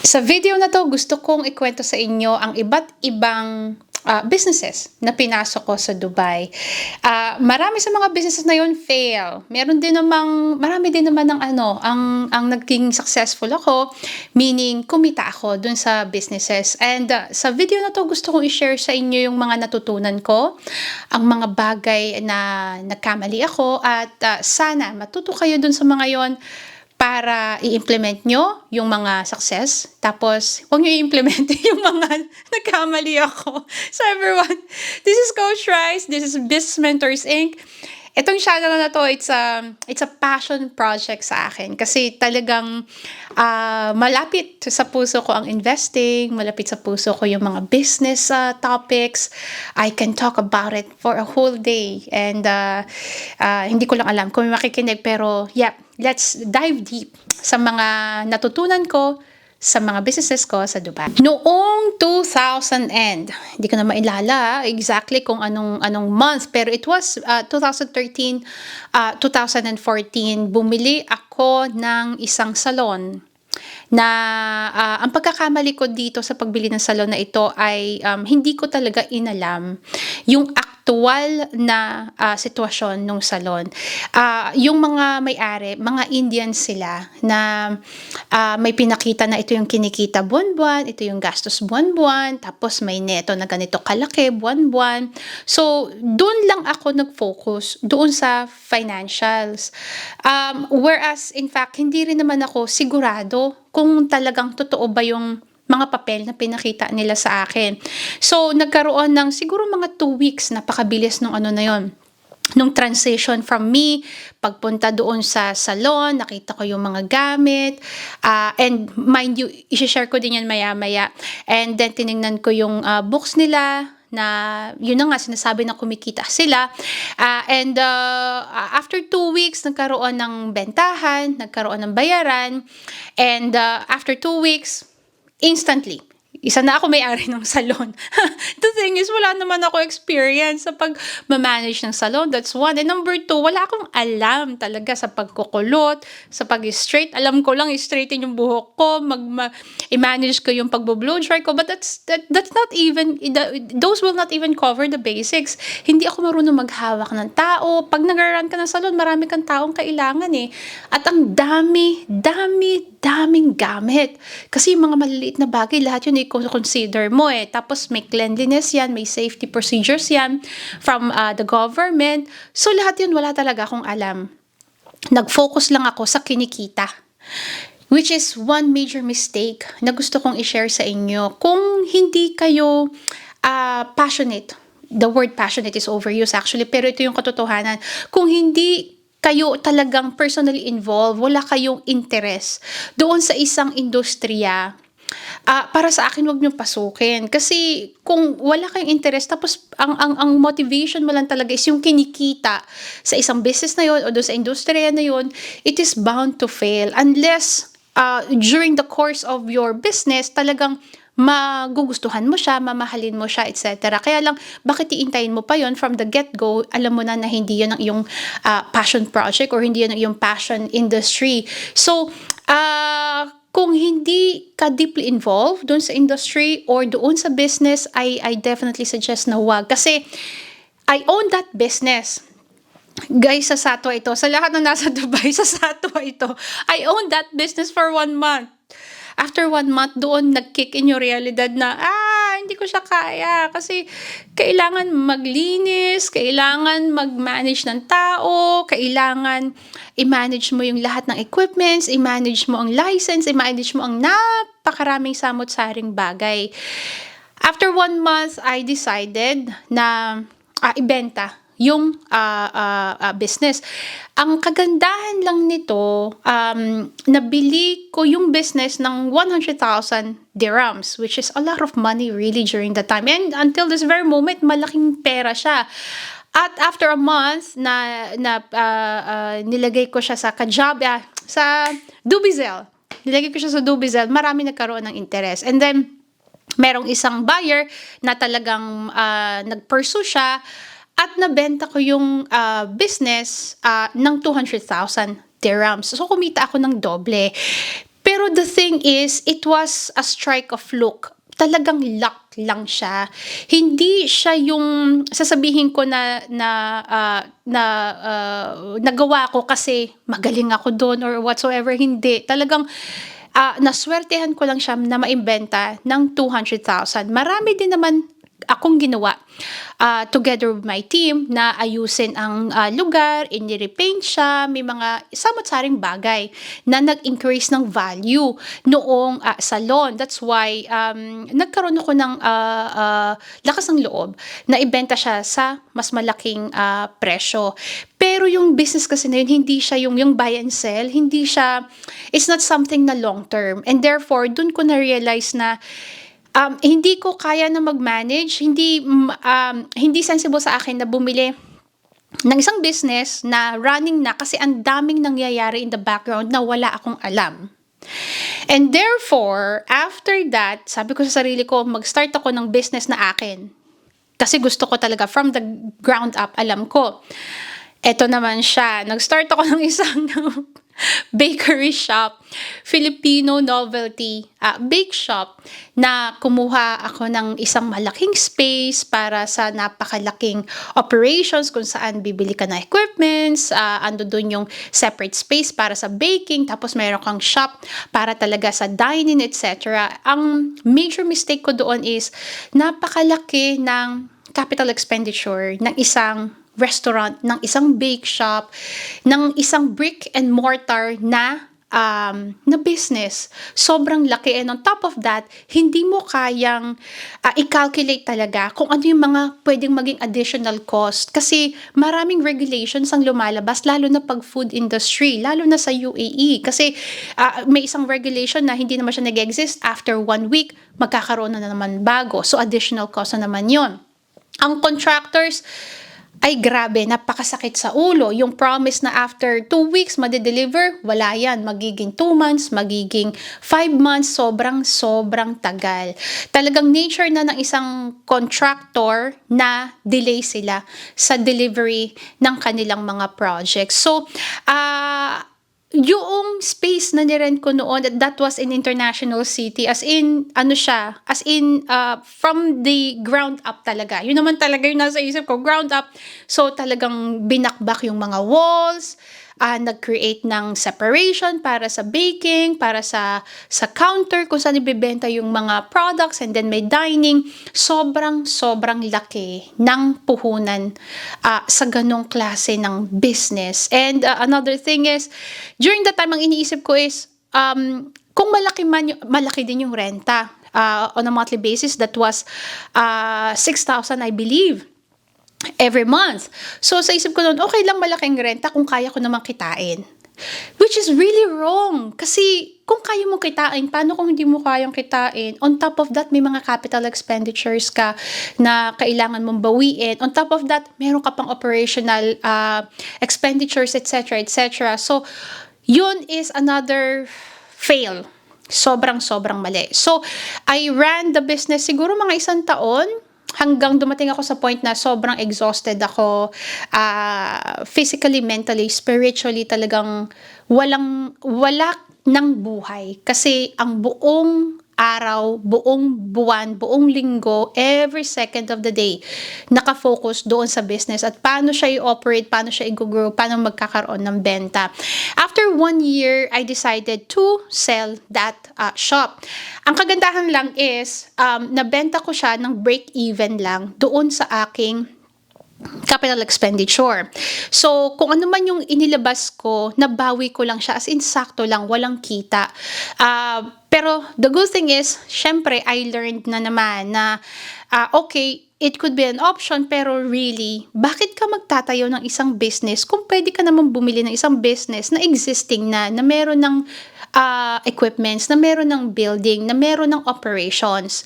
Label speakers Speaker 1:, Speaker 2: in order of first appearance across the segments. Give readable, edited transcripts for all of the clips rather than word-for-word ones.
Speaker 1: Sa video na 'to, gusto kong ikwento sa inyo ang iba't ibang, businesses na pinasok ko sa Dubai. Marami sa mga businesses na 'yon fail. Marami din naman ng ang naging successful ako, meaning kumita ako dun sa businesses. And, sa video na 'to gusto kong i-share sa inyo yung mga natutunan ko, ang mga bagay na nagkamali ako at, sana matuto kayo dun sa mga 'yon para i-implement nyo yung mga success, tapos huwag nyo i-implement yung mga nagkamali ako. So everyone, this is Coach Rice, this is Business Mentors Inc. Itong channel na to, it's a passion project sa akin kasi talagang malapit sa puso ko ang investing, malapit sa puso ko yung mga business topics. I can talk about it for a whole day and hindi ko lang alam kung may makikinig, pero yeah, let's dive deep sa mga natutunan ko sa mga businesses ko sa Dubai. Noong 2000 and, hindi ko na mailala exactly kung anong month, pero it was 2013, 2014, bumili ako ng isang salon na ang pagkakamali ko dito sa pagbili ng salon na ito ay hindi ko talaga inalam yung aktual na sitwasyon ng salon. Yung mga may-ari, mga Indian sila na may pinakita na ito yung kinikita buwan-buwan, ito yung gastos buwan-buwan, tapos may neto na ganito kalaki buwan-buwan. So, doon lang ako nag-focus, doon sa financials. Whereas, in fact, hindi rin naman ako sigurado kung talagang totoo ba yung mga papel na pinakita nila sa akin. So, nagkaroon ng siguro mga 2 weeks, napakabilis nung na yon. Nung transition from me, pagpunta doon sa salon, nakita ko yung mga gamit, and mind you, i-share ko din yan maya-maya. And then, tinignan ko yung books nila, na yun na nga, sinasabi na kumikita sila. And after 2 weeks, nagkaroon ng bentahan, nagkaroon ng bayaran, and after 2 weeks, instantly, isa na ako may-ari ng salon. The thing is, wala naman ako experience sa pag-manage ng salon. That's one. And number 2, wala akong alam talaga sa pagkukulot, sa pag-straight. Alam ko lang, i-straighten yung buhok ko, i-manage ko yung pagbo-blow dry ko. But that's not even, those will not even cover the basics. Hindi ako marunong maghawak ng tao. Pag nag-run ka ng salon, marami kang taong kailangan eh. At ang daming gamit. Kasi yung mga maliliit na bagay, lahat yun i-consider mo eh. Tapos may cleanliness yan, may safety procedures yan from the government. So lahat yun wala talaga akong alam. Nag-focus lang ako sa kinikita. Which is one major mistake na gusto kong i-share sa inyo. Kung hindi kayo passionate, the word passionate is overused actually, pero ito yung katotohanan. Kung hindi kayo talagang personally involved, wala kayong interest doon sa isang industriya, para sa akin, wag niyong pasukin. Kasi kung wala kayong interest, tapos ang motivation mo lang talaga is yung kinikita sa isang business na yon o doon sa industriya na yon, it is bound to fail unless during the course of your business, talagang magugustuhan mo siya, mamahalin mo siya, etc. Kaya lang, bakit iintayin mo pa yon from the get-go? Alam mo na hindi yun ang iyong passion project or hindi yun ang iyong passion industry. So, kung hindi ka deeply involved doon sa industry or doon sa business, I definitely suggest na huwag. Kasi, I own that business. Guys, sa Satwa ito. Sa lahat na nasa Dubai, sa Satwa ito. I own that business for 1 month. After 1 month, doon nag-kick in yung realidad na, hindi ko siya kaya. Kasi kailangan maglinis, kailangan mag-manage ng tao, kailangan i-manage mo yung lahat ng equipments, i-manage mo ang license, i-manage mo ang napakaraming samot-saring bagay. After 1 month, I decided na ibenta yung business. Ang kagandahan lang nito, nabili ko yung business ng 100,000 dirhams, which is a lot of money really during the time. And until this very moment, malaking pera siya. At after a month nilagay ko siya sa sa Dubizel. Nilagay ko siya sa Dubizel, marami nagkaroon ng interest. And then, merong isang buyer na talagang nag-pursue siya. At nabenta ko yung business ng 200,000 dirhams. So, kumita ako ng doble. Pero Pero the thing is, it was a strike of luck. Talagang luck lang siya. Hindi siya yung sasabihin ko nagawa ko kasi magaling ako doon or whatsoever. Hindi. Talagang naswertehan ko lang siya na maimbenta ng 200,000. Marami din naman akong ginawa together with my team na ayusin ang lugar, inirepaint siya, may mga samot-saring bagay na nag-increase ng value noong salon. That's why nagkaroon ako ng lakas ng loob na ibenta siya sa mas malaking presyo. Pero yung business kasi na yun, hindi siya yung buy and sell, hindi siya, it's not something na long term. And therefore, dun ko na-realize na hindi ko kaya na mag-manage, hindi sensible sa akin na bumili ng isang business na running na kasi ang daming nangyayari in the background na wala akong alam. And therefore, after that, sabi ko sa sarili ko, mag-start ako ng business na akin. Kasi gusto ko talaga from the ground up, alam ko. Eto naman siya, nag-start ako ng isang bakery shop, Filipino novelty bake shop na kumuha ako ng isang malaking space para sa napakalaking operations kung saan bibili ka ng equipments, ando dun yung separate space para sa baking, tapos mayroon kang shop para talaga sa dining, etc. Ang major mistake ko doon is napakalaki ng capital expenditure ng isang restaurant, ng isang bake shop, ng isang brick and mortar na business. Sobrang laki. And on top of that, hindi mo kayang i-calculate talaga kung ano yung mga pwedeng maging additional cost. Kasi maraming regulations ang lumalabas, lalo na pag food industry, lalo na sa UAE. Kasi may isang regulation na hindi naman siya nag-exist. After 1 week, magkakaroon na naman bago. So additional cost na naman yon. Ang contractors, ay grabe, napakasakit sa ulo. Yung promise na after 2 weeks madideliver, wala yan. Magiging 2 months, magiging 5 months, sobrang tagal. Talagang nature na ng isang contractor na delay sila sa delivery ng kanilang mga projects. So, yung space na nirent ko noon, that was in International City, as in from the ground up talaga. Yun naman talaga yung nasa isip ko, ground up. So talagang binakbak yung mga walls, nag-create ng separation para sa baking, para sa counter kung saan ibibenta yung mga products, and then may dining. Sobrang laki ng puhunan sa ganong klase ng business. And another thing is, during that time, ang iniisip ko is, kung malaki din yung renta on a monthly basis, that was 6,000 I believe every month. So sa isip ko noon, okay lang malaking renta kung kaya ko naman kitain. Which is really wrong. Kasi kung kaya mo kitain, paano kung hindi mo kayang kitain? On top of that, may mga capital expenditures ka na kailangan mong bawiin. On top of that, meron ka pang operational expenditures, etc. So, yun is another fail. Sobrang mali. So, I ran the business siguro mga 1 taon, hanggang dumating ako sa point na sobrang exhausted ako, physically, mentally, spiritually, talagang wala ng buhay. Kasi ang buong araw, buong buwan, buong linggo, every second of the day, nakafocus doon sa business at paano siya i-operate, paano siya i-grow, paano magkakaroon ng benta. After 1 year, I decided to sell that shop. Ang kagandahan lang is, nabenta ko siya ng break-even lang doon sa aking capital expenditure. So, kung ano man yung inilabas ko, nabawi ko lang siya. As in, sakto lang, walang kita. Pero, the good thing is, syempre, I learned na naman na, okay, it could be an option, pero really, bakit ka magtatayo ng isang business kung pwede ka naman bumili ng isang business na existing na meron ng equipments, na meron ng building, na meron ng operations.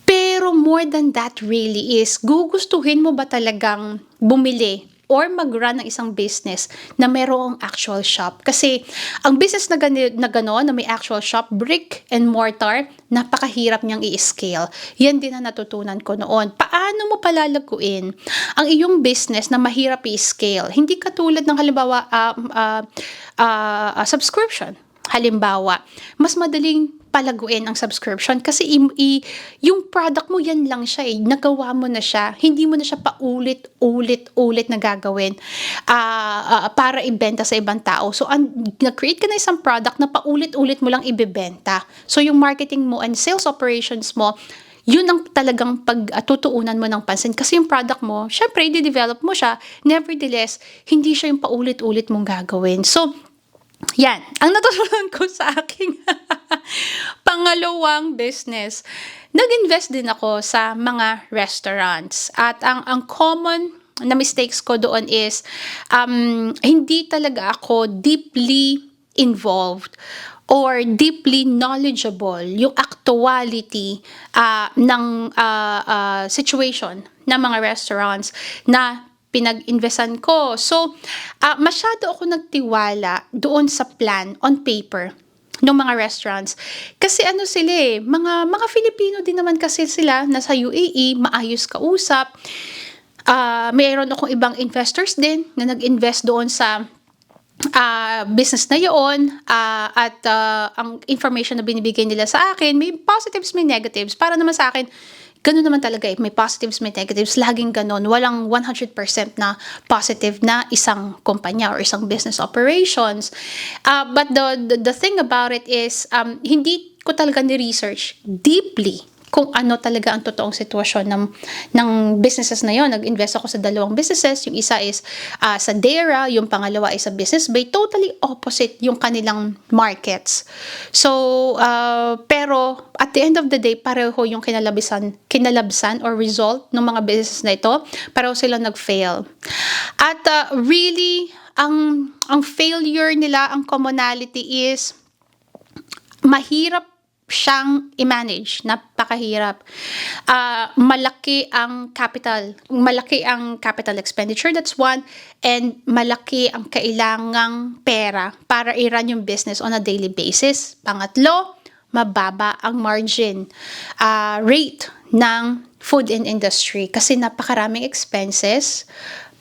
Speaker 1: Pero more than that really is, gugustuhin mo ba talagang bumili or mag-run ng isang business na merong actual shop? Kasi ang business na gano'n, na may actual shop, brick and mortar, napakahirap niyang i-scale. Yan din ang natutunan ko noon. Paano mo palalaguin ang iyong business na mahirap i-scale? Hindi katulad ng halimbawa subscription. Halimbawa, mas madaling palaguin ang subscription kasi yung product mo yan lang siya nagawa mo na siya, hindi mo na siya paulit-ulit na gagawin para ibenta sa ibang tao. So, nag-create ka na isang product na paulit-ulit mo lang ibebenta. So, yung marketing mo and sales operations mo, yun ang talagang pagtutuunan mo ng pansin. Kasi yung product mo, syempre, i-develop mo siya. Nevertheless, hindi siya yung paulit-ulit mong gagawin. So, yan, ang natutunan ko sa aking pangalawang business. Nag-invest din ako sa mga restaurants. At ang common na mistakes ko doon is hindi talaga ako deeply involved or deeply knowledgeable yung actuality ng situation ng mga restaurants na pinag-investan ko. So, masyado ako nagtiwala doon sa plan on paper ng mga restaurants. Kasi ano sila mga Filipino din naman kasi sila, nasa UAE, maayos kausap. Mayroon akong ibang investors din na nag-invest doon sa business na yun, at ang information na binibigay nila sa akin, may positives, may negatives. Para naman sa akin, ganun naman talaga may positives, may negatives, laging ganun. Walang 100% na positive na isang kumpanya or isang business operations. But the thing about it is, hindi ko talaga ni-research deeply kung ano talaga ang totoong sitwasyon ng businesses na yon. Nag-invest ako sa 2 businesses. Yung isa is sa DERA, yung pangalawa is sa Business Bay. Totally opposite yung kanilang markets. So, pero at the end of the day, pareho yung kinalabsan or result ng mga businesses na ito. Pareho silang nag-fail. At really, ang failure nila, ang commonality is mahirap siyang i-manage, napakahirap. Malaki ang capital expenditure, that's one, and malaki ang kailangang pera para i-run yung business on a daily basis. Pangatlo, mababa ang margin rate ng food and industry kasi napakaraming expenses.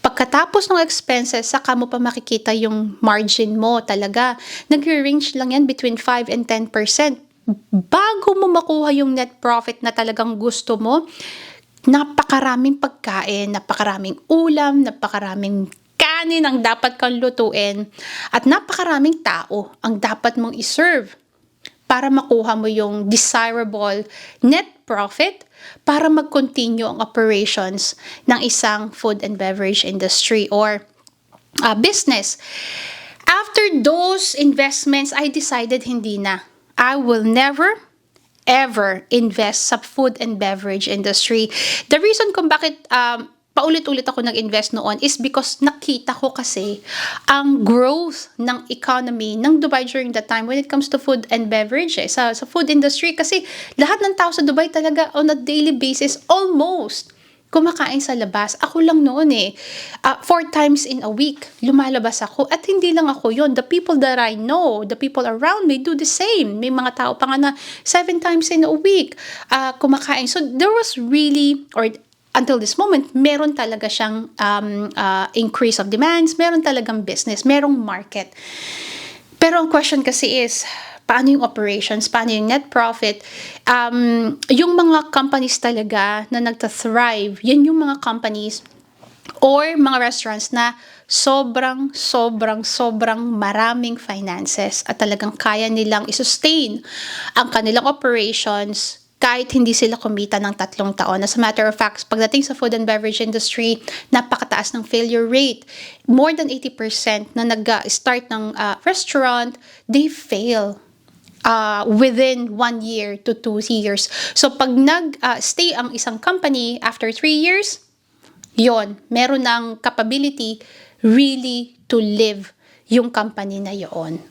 Speaker 1: Pagkatapos ng expenses, saka mo pa makikita yung margin mo talaga. Nag-range lang yan between 5 and 10%. Bago mo makuha yung net profit na talagang gusto mo, napakaraming pagkain, napakaraming ulam, napakaraming kanin ang dapat kang lutuin, at napakaraming tao ang dapat mong iserve para makuha mo yung desirable net profit para mag-continue ang operations ng isang food and beverage industry or business. After those investments, I decided hindi na. I will never, ever invest sa food and beverage industry. The reason kung bakit paulit-ulit ako nag-invest noon is because nakita ko kasi ang growth ng economy ng Dubai during that time when it comes to food and beverage, sa food industry. Kasi lahat ng tao sa Dubai talaga on a daily basis, almost, kumakain sa labas. Ako lang noon 4 times in a week, lumalabas ako. At hindi lang ako yon. The people that I know, the people around me do the same. May mga tao pa nga na 7 times in a week kumakain. So there was really, or until this moment, meron talaga siyang increase of demands, meron talagang business, merong market. Pero ang question kasi is, paano yung operations, paano yung net profit? Yung mga companies talaga na nagta-thrive, yan yung mga companies or mga restaurants na sobrang maraming finances at talagang kaya nilang i-sustain ang kanilang operations kahit hindi sila kumita ng 3 taon. As a matter of fact, pagdating sa food and beverage industry, napakataas ng failure rate. More than 80% na nag-start ng restaurant, they fail within 1 year to 2 years. So, pag nag-stay ang isang company after 3 years, yon, meron ng capability really to live yung company na yon.